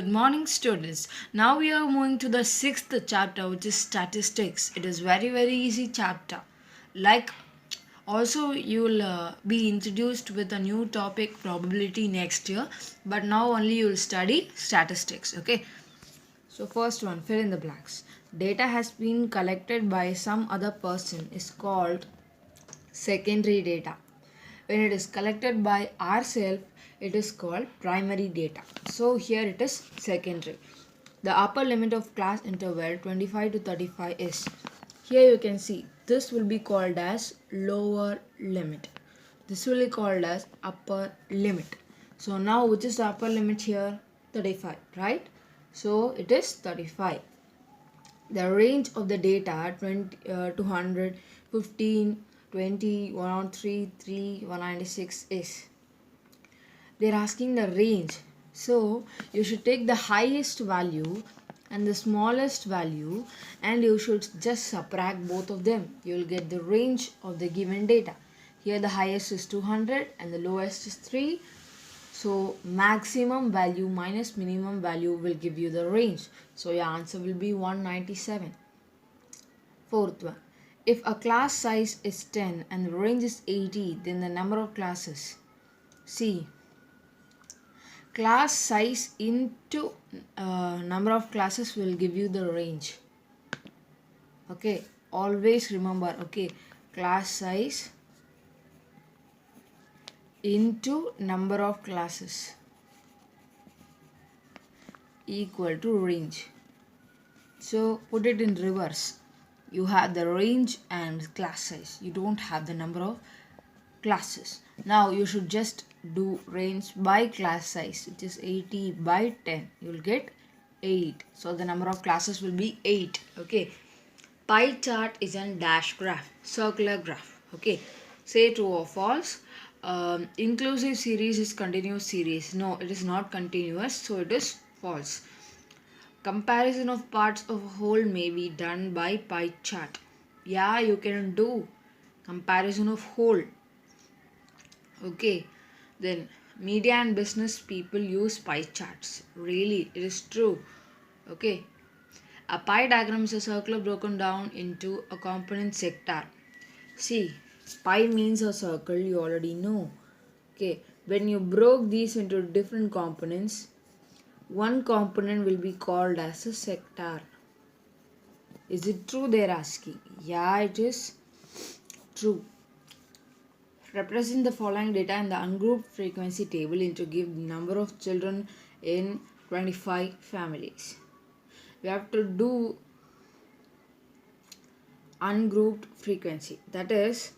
Good morning, students. Now we are moving to the sixth chapter, which is statistics. It is very easy chapter. Like also you will be introduced with a new topic probability next year, but now only you will study statistics. Okay. So first one, fill in the blanks. Data has been collected by some other person is called secondary data. When it is collected by ourselves, it is called primary data. So here it is secondary. The upper limit of class interval 25 to 35 is, here you can see, this will be called as lower limit. This will be called as upper limit. So now which is the upper limit here? 35, right? So it is 35. The range of the data 20, 200, 15, 20, 103, 3, 196 is. They're asking the range. So you should take the highest value and the smallest value and you should just subtract both of them. You will get the range of the given data. Here the highest is 200 and the lowest is 3. So maximum value minus minimum value will give you the range. So your answer will be 197. Fourth one. If a class size is 10 and the range is 80, then the number of classes. See, class size into number of classes will give you the range. Okay, always remember, okay, class size into number of classes equal to range. So put it in reverse. You have the range and class size. You don't have the number of classes. Now you should just do range by class size, which is 80 by 10. You will get 8. So the number of classes will be 8. Okay. Pie chart is a dash graph, circular graph. Okay. Say true or false. Inclusive series is continuous series. No, it is not continuous. So it is false. Comparison of parts of a whole may be done by pie chart. Yeah, you can do comparison of whole. Okay, then media and business people use pie charts. Really, it is true. Okay, a pie diagram is a circle broken down into a component sector. See, pie means a circle, you already know. Okay, when you broke these into different components, one component will be called as a sector. Is it true? They're asking. Yeah, it is true. Represent the following data in the ungrouped frequency table into give the number of children in 25 families. We have to do ungrouped frequency. That is,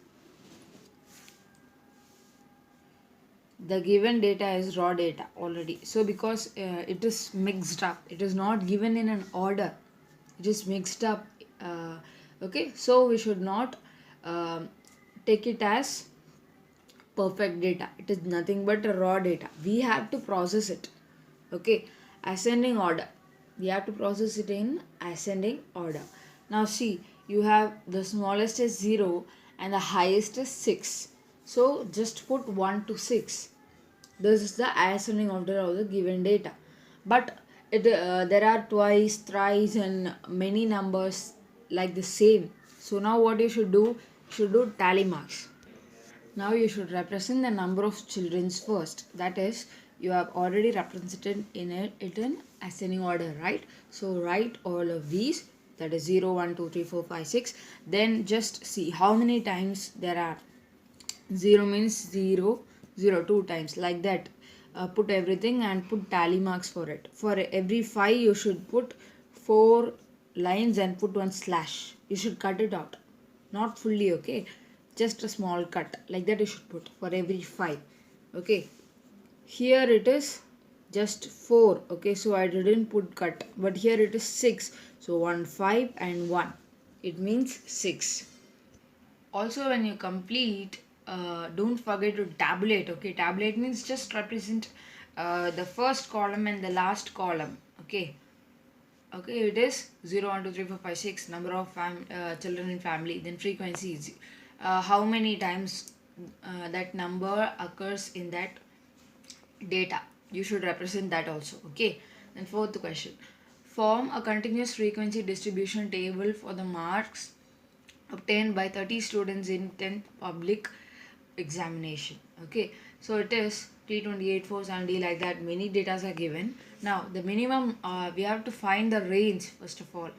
the given data is raw data already. So because it is mixed up, it is not given in an order. It is mixed up. Okay, so we should not take it as perfect data. It is nothing but a raw data. We have to process it. Okay, ascending order. We have to process it in ascending order. Now see, you have the smallest is 0 and the highest is 6. So just put 1 to 6. This is the ascending order of the given data. But there are twice, thrice and many numbers like the same. So now what you should do, you should do tally marks. Now you should represent the number of children first. That is, you have already represented it in ascending order, right? So write all of these. That is 0, 1, 2, 3, 4, 5, 6. Then just see how many times there are. 0 means 0, 0 2 times. Like that. Put everything and put tally marks for it. For every 5 you should put 4 lines and put one slash. You should cut it out. Not fully, okay? Just a small cut like that you should put for every 5. Okay, here it is just 4. Okay, so I didn't put cut, but here it is 6. So 1 5 and 1, it means 6. Also when you complete, don't forget to tabulate. Okay, tabulate means just represent the first column and the last column. Okay, it is 0 1 2 3 4 5 6 number of children in family. Then frequency is how many times that number occurs in that data. You should represent that also. Okay, And fourth question, form a continuous frequency distribution table for the marks obtained by 30 students in 10th public examination. Okay, so it is 328, 470, like that. Many data are given. Now the minimum, we have to find the range first of all.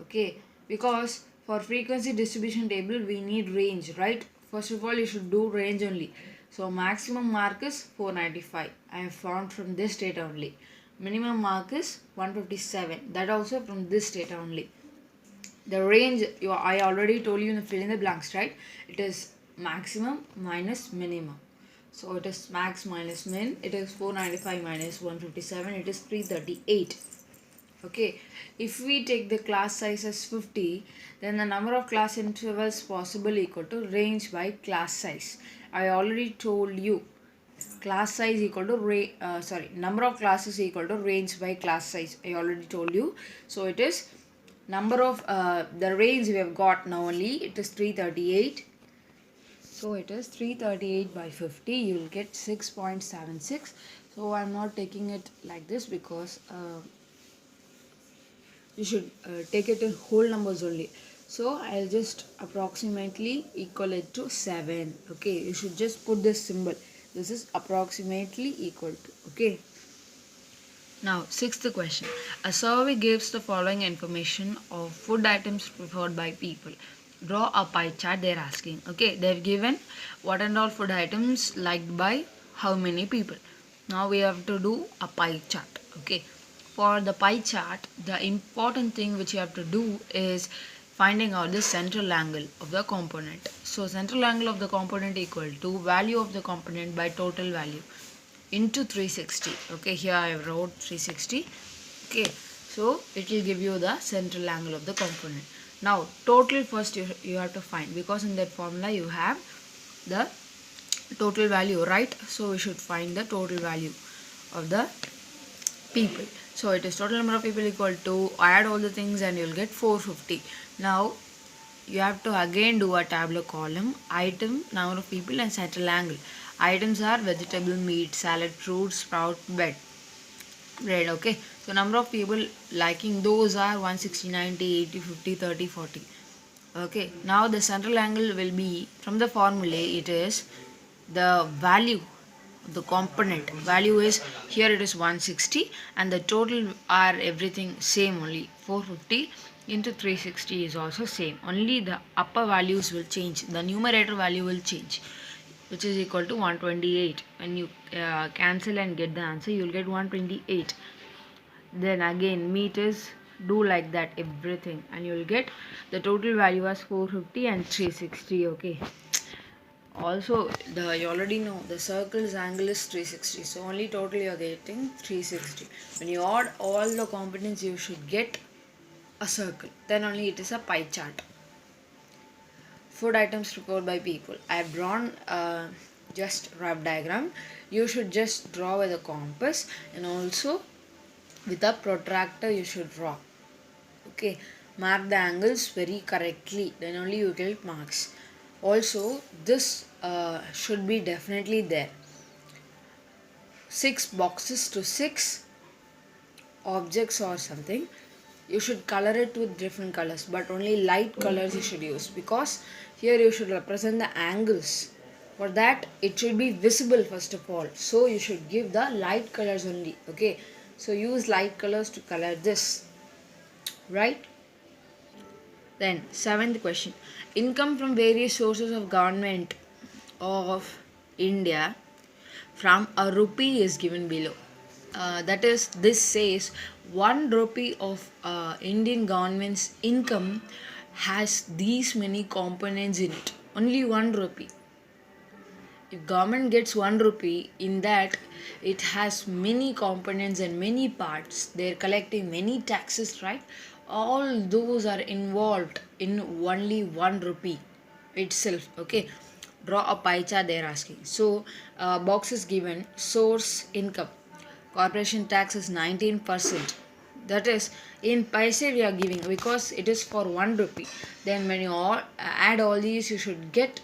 Okay, because for frequency distribution table we need range, right? First of all you should do range only. So maximum mark is 495, I have found from this data only. Minimum mark is 157, that also from this data only. The range, I already told you in the fill in the blanks, right? It is maximum minus minimum. So it is max minus min, it is 495 minus 157, it is 338. Okay, if we take the class size as 50, then the number of class intervals possible equal to range by class size. I already told you class size equal to number of classes equal to range by class size. I already told you. So it is number of the range we have got now only, it is 338. So it is 338 by 50, you will get 6.76. So I am not taking it like this because you should take it in whole numbers only. So I'll just approximately equal it to 7. Okay, you should just put this symbol. This is approximately equal to. Okay. Now, sixth question. A survey gives the following information of food items preferred by people. Draw a pie chart, they're asking. Okay, they're given what and all food items liked by how many people. Now we have to do a pie chart. Okay, for the pie chart, the important thing which you have to do is finding out the central angle of the component. So central angle of the component equal to value of the component by total value into 360. Okay, here I wrote 360. Okay, so it will give you the central angle of the component. Now total first you have to find, because in that formula you have the total value, right? So we should find the total value of the people. So it is total number of people equal to, add all the things and you'll get 450. Now you have to again do a tabular column, item, number of people and central angle. Items are vegetable, meat, salad, fruit, sprout, bread. Okay, so number of people liking those are 160, 90, 80, 50, 30, 40. Okay, now the central angle will be, from the formula it is the value, the component value is, here it is 160 and the total are everything same only, 450 into 360 is also same, only the upper values will change, the numerator value will change, which is equal to 128. When you cancel and get the answer, you will get 128. Then again meat is, do like that everything and you will get the total value as 450 and 360. Okay, also you already know the circle's angle is 360, so only total you are getting 360. When you add all the components you should get a circle, then only it is a pie chart. Food items prepared by people. I have drawn just rough diagram. You should just draw with a compass and also with a protractor you should draw. Okay, mark the angles very correctly, then only you get marks. Also this should be definitely there. 6 boxes to 6 objects or something, you should color it with different colors, but only light colors you should use, because here you should represent the angles. For that it should be visible first of all, so you should give the light colors only. Okay, so use light colors to color this, right? Then seventh question, income from various sources of government of India from a rupee is given below. That is, this says 1 rupee of Indian government's income has these many components in it. Only 1 rupee. If government gets 1 rupee, in that it has many components and many parts. They are collecting many taxes, right? All those are involved in only 1 rupee itself. Okay, draw a pie chart they are asking. So box is given, source income, corporation tax is 19%. That is, in paise we are giving because it is for 1 rupee. Then when you add all these, you should get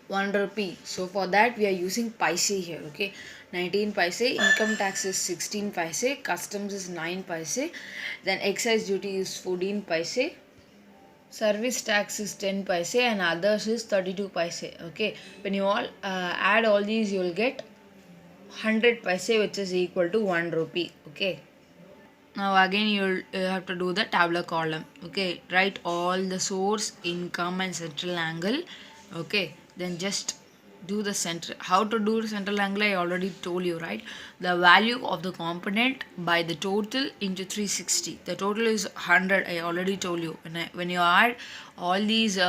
1 rupee. So for that we are using paise here. Okay, 19 paise, income tax is 16 paise, customs is 9 paise, then excise duty is 14 paise, service tax is 10 paise, and others is 32 paise. Okay, when you all add all these, you will get 100 paise, which is equal to 1 rupee. Okay, now again you'll have to do the tabular column. Okay, write all the source, income and central angle. Okay, then just do the center. How to do the central angle I already told you, right? The value of the component by the total into 360. The total is 100, I already told you. When you add all these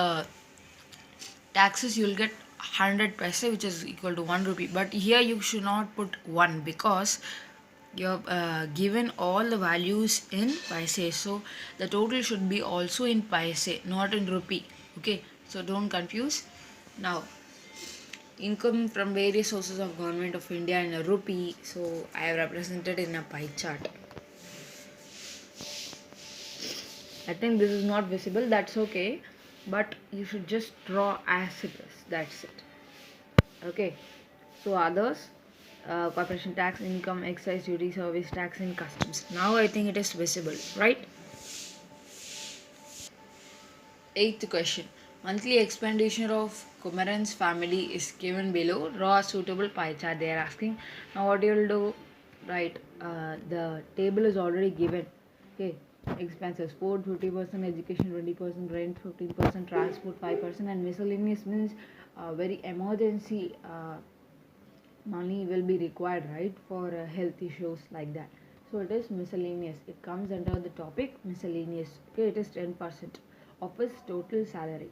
taxes, you'll get 100 paise, which is equal to 1 rupee. But here you should not put 1 because you have given all the values in paise, so the total should be also in paise, not in rupee. Okay, so don't confuse. Now, income from various sources of government of India in a rupee, so I have represented in a pie chart. I think this is not visible, that's okay, but you should just draw as it is, that's it. Okay, so others, corporation tax, income, excise duty, service tax and customs. Now I think it is visible, right? Eighth question. Monthly expenditure of Kumaran's family is given below. Draw a suitable pie chart. They are asking. Now what you will do? Right. The table is already given. Okay. Expenses: food 50%, education 20%, rent 15%, transport 5%, and miscellaneous means very emergency money will be required, right, for health issues like that. So it is miscellaneous. It comes under the topic miscellaneous. Okay, it is 10% of his total salary.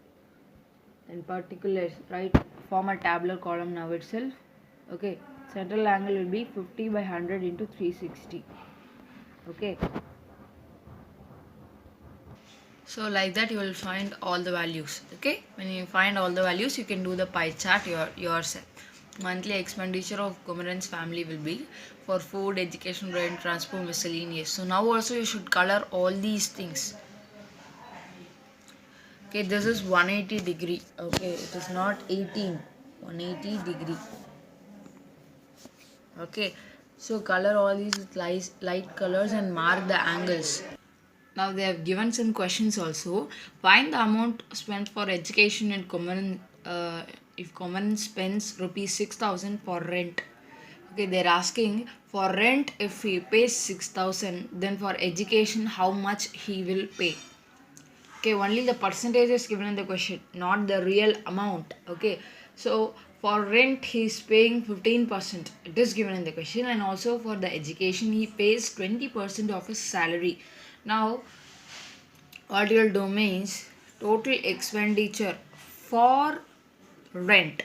Then particulars, right, form a tabular column now itself. Okay, central angle will be 50 by 100 into 360. Okay, so like that you will find all the values. Okay, when you find all the values, you can do the pie chart yourself. Monthly expenditure of Kumaran's family will be for food, education, rent, transport, miscellaneous. So now also you should color all these things. Okay, this is 180 degree. Okay, it is not 18. 180 degree. Okay, so color all these with light colors and mark the angles. Now they have given some questions also. Find the amount spent for education in Kumaran. If Kumaran spends rupees 6,000 for rent. Okay, they're asking for rent if he pays 6,000, then for education how much he will pay. Okay, only the percentage is given in the question, not the real amount. Okay, so for rent he is paying 15%. It is given in the question, and also for the education he pays 20% of his salary. Now what you'll do means total expenditure for rent.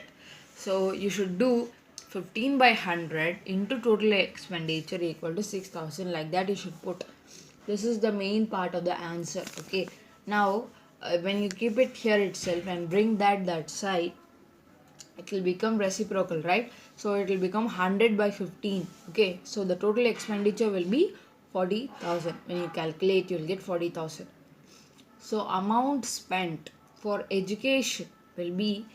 So you should do 15 by 100 into total expenditure equal to 6,000, like that you should put. This is the main part of the answer. Okay, now when you keep it here itself and bring that side, it will become reciprocal, right? So it will become 100 by 15. Okay, so the total expenditure will be 40,000. When you calculate, you will get 40,000. So amount spent for education will be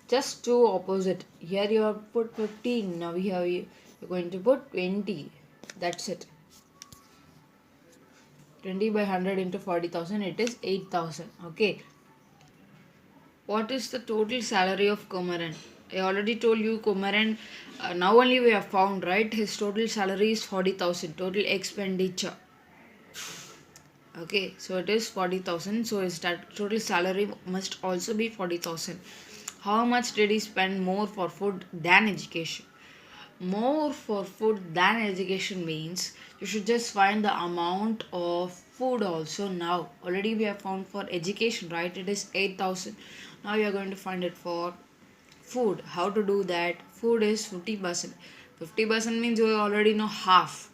just two opposite. Here you have put 15. Now you're going to put 20. That's it. 20 by 100 into 40,000, it is 8,000. Okay. What is the total salary of Kumaran? I already told you Kumaran, now only we have found, right? His total salary is 40,000. Total expenditure. Okay, so it is 40,000. So his total salary must also be 40,000. How much did he spend more for food than education? More for food than education means you should just find the amount of food also. Now already we have found for education, right? It is 8,000. Now you are going to find it for food. How to do that? Food is 50%. 50% means you already know half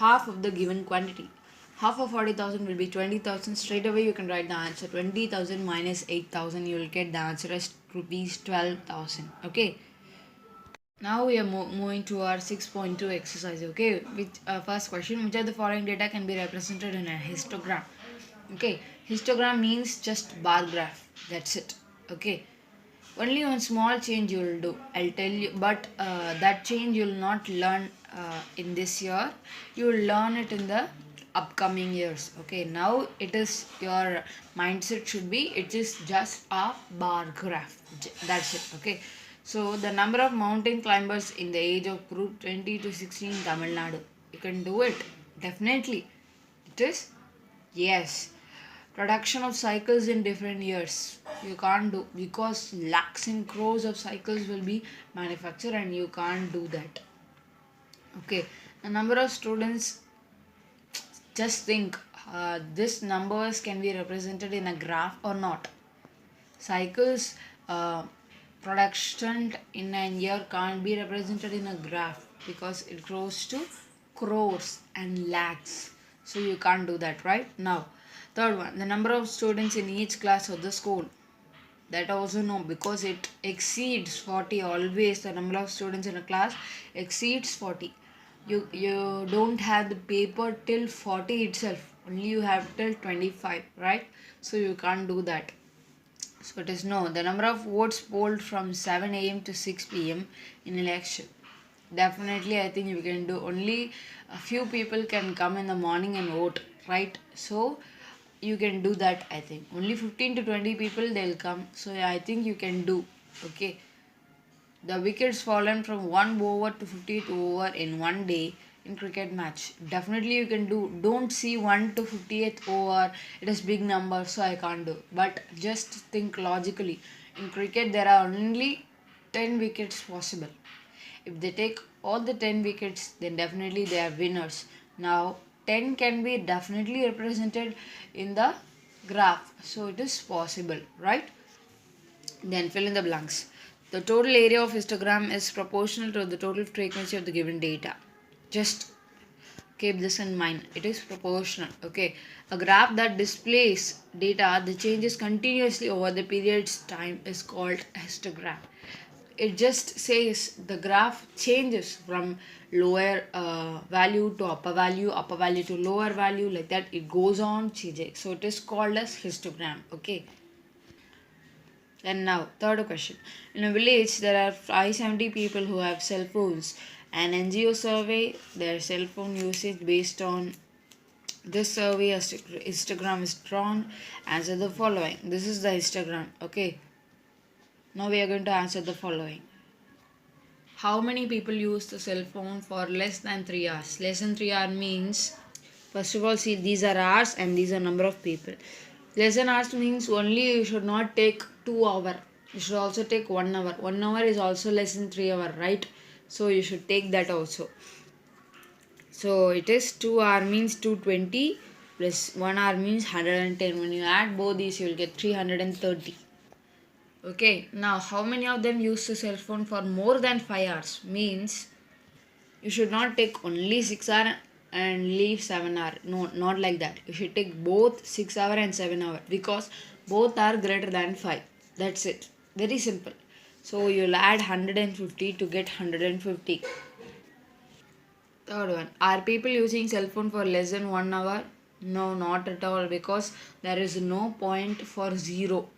of the given quantity. Half of 40,000 will be 20,000. Straight away you can write the answer. 20,000 minus 8,000, you will get the answer as rupees 12,000. Okay. Now we are moving to our 6.2 exercise. Okay, with first question, which of the following data can be represented in a histogram? Okay, histogram means just bar graph. That's it. Okay, Only one small change you will do, I'll tell you, but that change you will not learn in this year. You will learn it in the upcoming years. Okay, now it is your mindset should be it is just a bar graph. That's it. Okay, so the number of mountain climbers in the age of group 20 to 16 in Tamil Nadu. You can do it. Definitely. It is yes. Production of cycles in different years. You can't do because lakhs and crores of cycles will be manufactured and you can't do that. Okay. The number of students, just think this numbers can be represented in a graph or not. Cycles production in a year can't be represented in a graph because it grows to crores and lakhs. So you can't do that, right? Now, third one, the number of students in each class of the school. That also no, because it exceeds 40 always. The number of students in a class exceeds 40. You don't have the paper till 40 itself. Only you have till 25, right? So you can't do that. So it is no. The number of votes polled from 7 a.m. to 6 p.m. in election. Definitely, I think you can do. Only a few people can come in the morning and vote, right? So you can do that. I think only 15 to 20 people they'll come. So yeah, I think you can do. Okay. The wickets fallen from 1 over to 50th over in one day in cricket match. Definitely you can do. Don't see 1 to 50th over. It is big number, so I can't do. But just think logically. In cricket, there are only 10 wickets possible. If they take all the 10 wickets, then definitely they are winners. Now, 10 can be definitely represented in the graph. So it is possible, right? Then fill in the blanks. The total area of histogram is proportional to the total frequency of the given data. Just keep this in mind. It is proportional. Okay. A graph that displays data that changes continuously over the period's time is called a histogram. It just says the graph changes from lower value to upper value to lower value, like that. It goes on changing. So it is called as histogram. Okay. And now, third question. In a village, there are 570 people who have cell phones. An NGO survey their cell phone usage based on this survey. A histogram is drawn. Answer the following. This is the histogram. Okay. Now we are going to answer the following. How many people use the cell phone for less than 3 hours? Less than 3 hours means, first of all, see, these are hours and these are number of people. Less than hours means only you should not take 2 hours. You should also take 1 hour. 1 hour is also less than 3 hours, right? So you should take that also. So it is 2 hour means 220 plus 1 hour means 110. When you add both these, you will get 330. Okay, now how many of them use the cell phone for more than 5 hours? Means you should not take only 6 hours and leave 7 hours. No, not like that. You should take both 6 hours and 7 hours because both are greater than 5. That's it. Very simple. So you'll add 150 to get 150. Third one. Are people using cell phone for less than 1 hour? No, not at all, because there is no point for 0.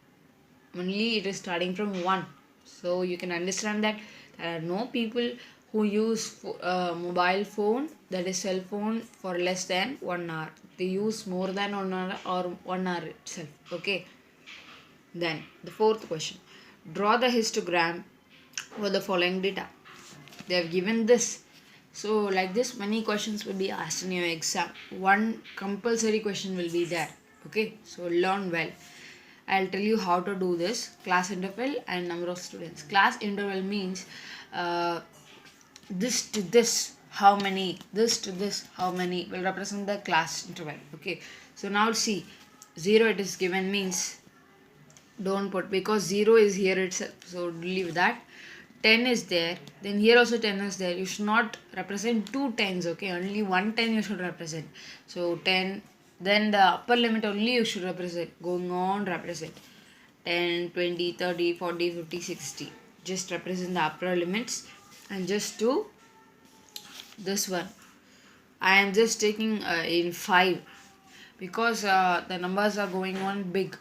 Only it is starting from 1. So you can understand that there are no people who use mobile phone, that is cell phone, for less than 1 hour. They use more than 1 hour or 1 hour itself. Okay. Then the fourth question. Draw the histogram for the following data. They have given this. So like this, many questions will be asked in your exam. One compulsory question will be there. Okay. So learn well. I'll tell you how to do this. Class interval and number of students. Class interval means this to this how many, this to this how many will represent the class interval. Okay. So now see, 0 it is given means don't put, because 0 is here itself. So leave that. 10 is there. Then here also 10 is there. You should not represent two tens. Okay. Only one 10 you should represent. So 10. Then the upper limit only you should represent. Going on, represent 10, 20, 30, 40, 50, 60. Just represent the upper limits and just do this one. I am just taking in 5 because the numbers are going on big.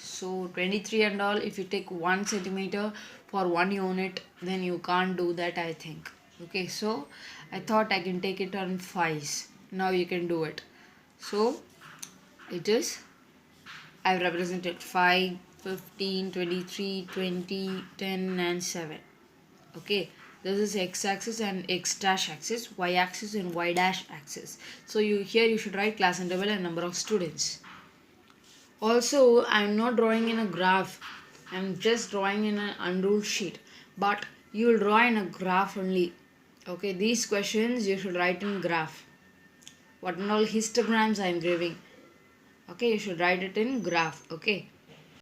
So 23 and all, if you take 1 centimeter for 1 unit, then you can't do that, I think. Okay, so I thought I can take it on 5s. Now you can do it. So it is, I've represented 5, 15, 23, 20, 10 and 7. Okay, this is x-axis and x dash axis, y-axis and y dash axis. So you should write class interval and number of students. Also, I'm not drawing in a graph. I'm just drawing in an unruled sheet. But you will draw in a graph only. Okay, these questions you should write in graph. What and all histograms I am giving. Okay, you should write it in graph. Okay.